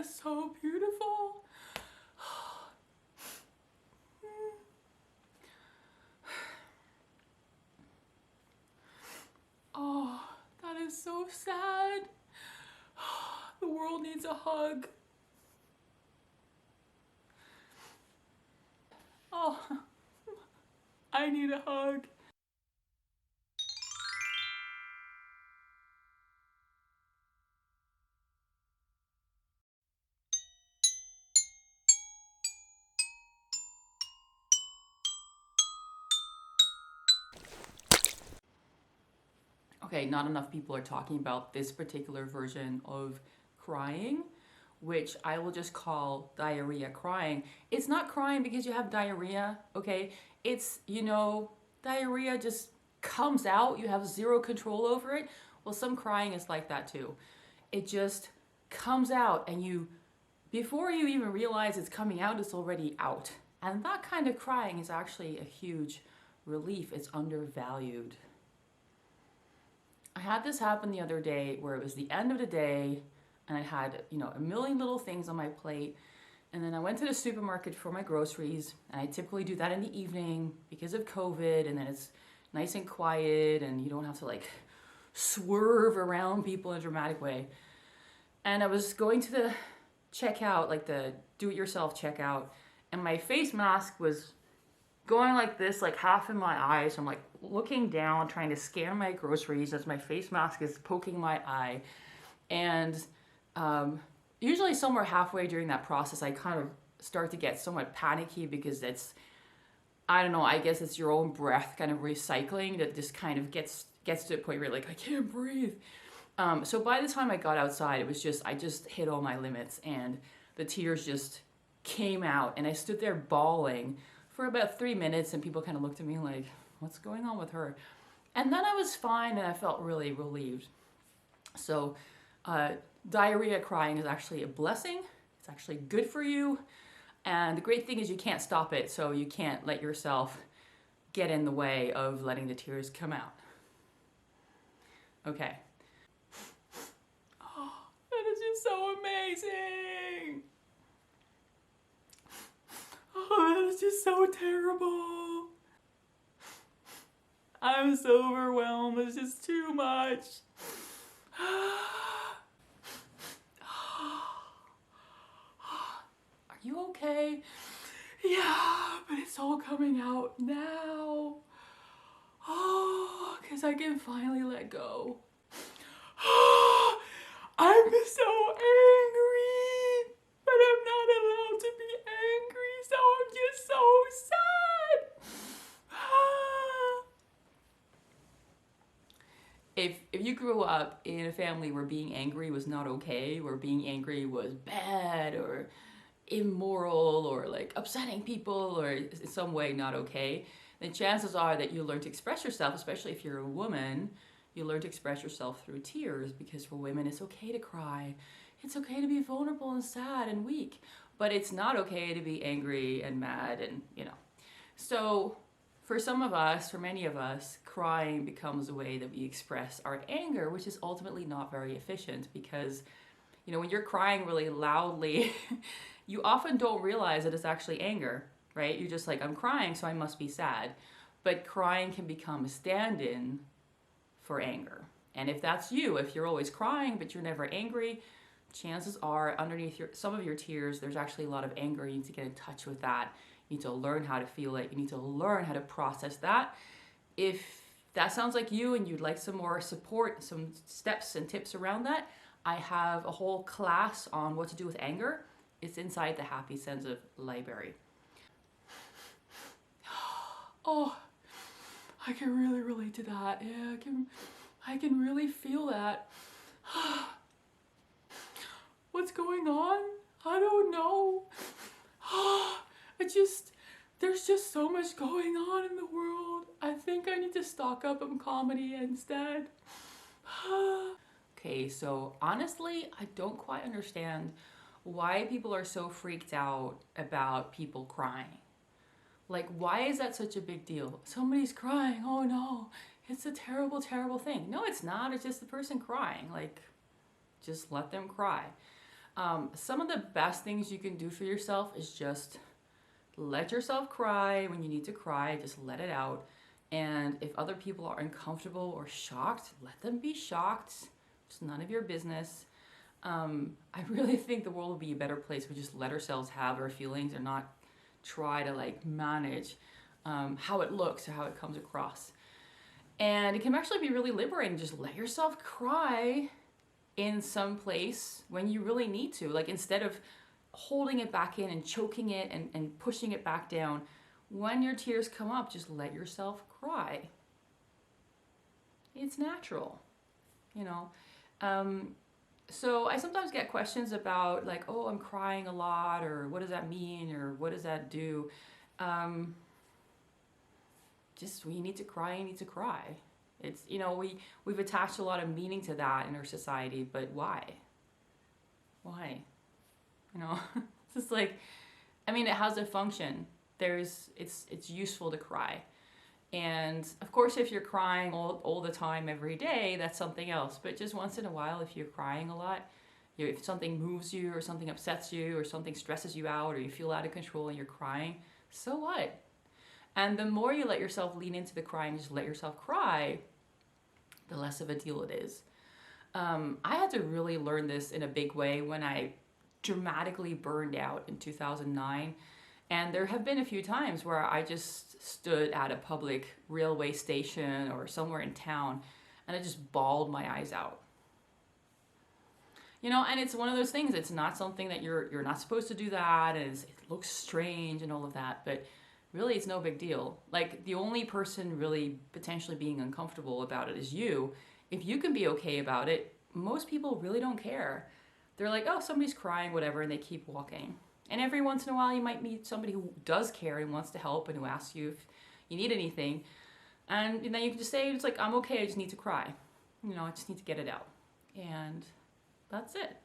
is so beautiful. Oh, that is so sad. The world needs a hug. Oh, I need a hug. Okay, not enough people are talking about this particular version of crying, which I will just call diarrhea crying. It's not crying because you have diarrhea, okay? It's, diarrhea just comes out, you have zero control over it. Well, some crying is like that too. It just comes out and before you even realize it's coming out, it's already out. And that kind of crying is actually a huge relief. It's undervalued. I had this happen the other day where it was the end of the day and I had, a million little things on my plate. And then I went to the supermarket for my groceries, and I typically do that in the evening because of COVID, and then it's nice and quiet and you don't have to swerve around people in a dramatic way. And I was going to the checkout, like the do-it-yourself checkout, and my face mask was going like this, like half in my eye. So I'm like looking down, trying to scan my groceries as my face mask is poking my eye. And usually somewhere halfway during that process, I kind of start to get somewhat panicky because I don't know, I guess it's your own breath kind of recycling that just kind of gets to the point where I can't breathe. So by the time I got outside, it was I just hit all my limits and the tears just came out, and I stood there bawling for about 3 minutes, and people kind of looked at me like, what's going on with her? And then I was fine and I felt really relieved. So diarrhea crying is actually a blessing. It's actually good for you. And the great thing is you can't stop it, so you can't let yourself get in the way of letting the tears come out. Okay. Oh, that is just so amazing. Oh, that is just so terrible. I'm so overwhelmed. It's just too much. Are you okay? Yeah, but it's all coming out now. Oh, because I can finally let go. I'm so angry, but I'm not allowed to be angry, so I'm just so sad. If you grew up in a family where being angry was not okay, where being angry was bad or immoral or upsetting people or in some way not okay, then chances are that you learn to express yourself, especially if you're a woman. You learn to express yourself through tears, because for women it's okay to cry. It's okay to be vulnerable and sad and weak, but it's not okay to be angry and mad and, So for some of us, for many of us, crying becomes a way that we express our anger, which is ultimately not very efficient because, when you're crying really loudly, you often don't realize that it's actually anger, right? You're just like, I'm crying, so I must be sad. But crying can become a stand-in for anger. And if that's you, if you're always crying but you're never angry, chances are underneath some of your tears, there's actually a lot of anger. You need to get in touch with that. You need to learn how to feel it. You need to learn how to process that. If that sounds like you and you'd like some more support, some steps and tips around that, I have a whole class on what to do with anger. It's inside the Happy Sensitive library. Oh, I can really relate to that. Yeah, I can really feel that. What's going on? I don't know. There's just so much going on in the world. I think I need to stock up on comedy instead. Okay, so honestly, I don't quite understand why people are so freaked out about people crying. Why is that such a big deal? Somebody's crying, oh no, it's a terrible, terrible thing. No, it's not, it's just the person crying. Just let them cry. Some of the best things you can do for yourself is just let yourself cry when you need to cry, just let it out. And if other people are uncomfortable or shocked, let them be shocked. It's none of your business. I really think the world would be a better place if we just let ourselves have our feelings and not try to like manage how it looks or how it comes across. And it can actually be really liberating. Just let yourself cry in some place when you really need to. Like instead of holding it back in and choking it and pushing it back down, when your tears come up, just let yourself cry. It's natural, you know. So I sometimes get questions about like, oh, I'm crying a lot, or what does that mean, or what does that do? Just when you need to cry, you need to cry. It's, you know, we've attached a lot of meaning to that in our society, but why? Why? You know, it's just like, I mean, it has a function. It's useful to cry. And of course, if you're crying all the time, every day, that's something else. But just once in a while, if you're crying a lot, if something moves you or something upsets you or something stresses you out or you feel out of control and you're crying, so what? And the more you let yourself lean into the crying, just let yourself cry, the less of a deal it is. I had to really learn this in a big way when I dramatically burned out in 2009. And there have been a few times where I just stood at a public railway station or somewhere in town and I just bawled my eyes out. You know, and it's one of those things, it's not something that you're not supposed to do that, and it looks strange and all of that, but really it's no big deal. Like the only person really potentially being uncomfortable about it is you. If you can be okay about it, most people really don't care. They're like, oh, somebody's crying, whatever, and they keep walking. And every once in a while you might meet somebody who does care and wants to help and who asks you if you need anything. And then you can just say, it's like, I'm okay, I just need to cry. You know, I just need to get it out. And that's it.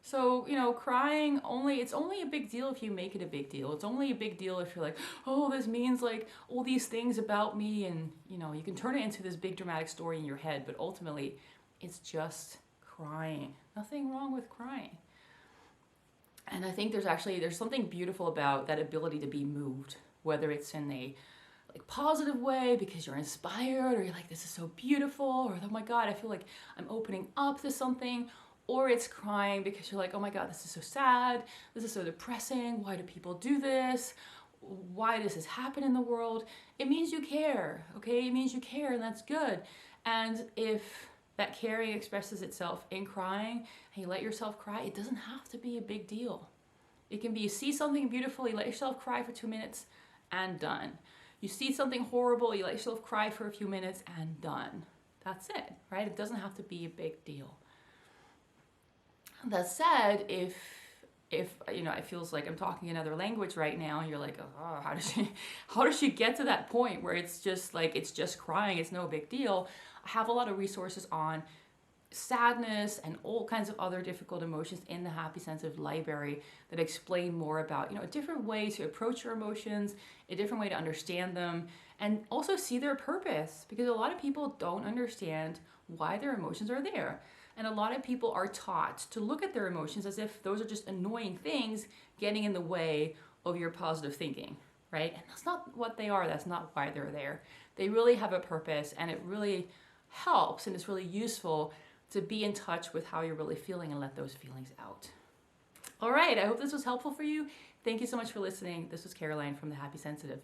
So, you know, crying it's only a big deal if you make it a big deal. It's only a big deal if you're like, oh, this means like all these things about me. And, you know, you can turn it into this big dramatic story in your head. But ultimately, it's just crying. Nothing wrong with crying. And I think there's something beautiful about that ability to be moved, whether it's in a like positive way because you're inspired, or you're like, this is so beautiful, or oh my God, I feel like I'm opening up to something, or it's crying because you're like, oh my God, this is so sad, this is so depressing, why do people do this, why does this happen in the world? It means you care, okay? It means you care, and that's good. And if that caring expresses itself in crying, and you let yourself cry, it doesn't have to be a big deal. It can be you see something beautiful, you let yourself cry for 2 minutes, and done. You see something horrible, you let yourself cry for a few minutes, and done. That's it, right? It doesn't have to be a big deal. That said, if you know, it feels like I'm talking another language right now, and you're like, oh, how does she get to that point where it's just like, it's just crying, it's no big deal? I have a lot of resources on sadness and all kinds of other difficult emotions in the Happy Sensitive library that explain more about, you know, a different way to approach your emotions, a different way to understand them, and also see their purpose, because a lot of people don't understand why their emotions are there. And a lot of people are taught to look at their emotions as if those are just annoying things getting in the way of your positive thinking, right? And that's not what they are. That's not why they're there. They really have a purpose, and it really helps, and it's really useful to be in touch with how you're really feeling and let those feelings out. All right, I hope this was helpful for you. Thank you so much for listening. This was Caroline from The Happy Sensitive.